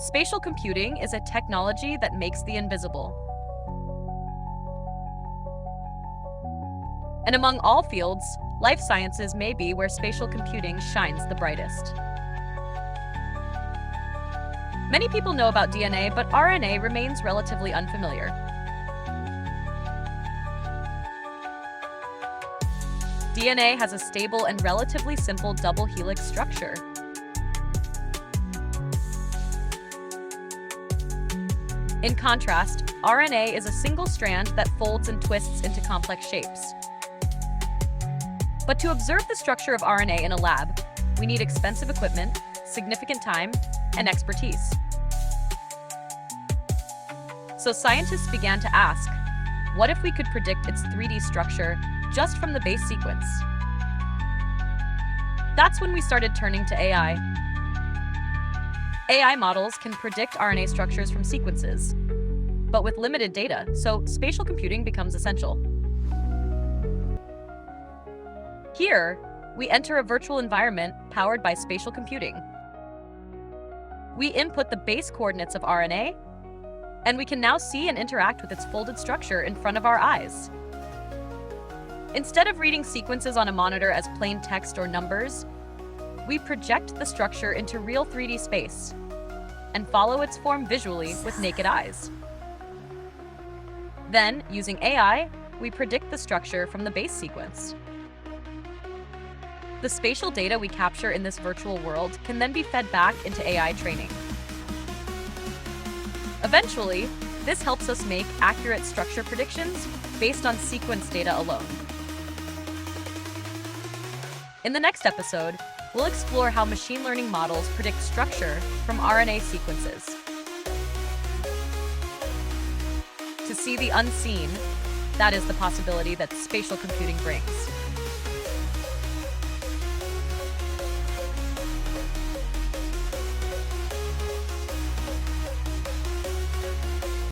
Spatial computing is a technology that makes the invisible. And among all fields, life sciences may be where spatial computing shines the brightest. Many people know about DNA, but RNA remains relatively unfamiliar. DNA has a stable and relatively simple double helix structure. In contrast, RNA is a single strand that folds and twists into complex shapes. But to observe the structure of RNA in a lab, we need expensive equipment, significant time, and expertise. So scientists began to ask, what if we could predict its 3D structure just from the base sequence? That's when we started turning to AI. AI models can predict RNA structures from sequences, but with limited data, so spatial computing becomes essential. Here, we enter a virtual environment powered by spatial computing. We input the base coordinates of RNA, and we can now see and interact with its folded structure in front of our eyes. Instead of reading sequences on a monitor as plain text or numbers, we project the structure into real 3D space and follow its form visually with naked eyes. Then, using AI, we predict the structure from the base sequence. The spatial data we capture in this virtual world can then be fed back into AI training. Eventually, this helps us make accurate structure predictions based on sequence data alone. In the next episode, we'll explore how machine learning models predict structure from RNA sequences. To see the unseen, that is the possibility that spatial computing brings.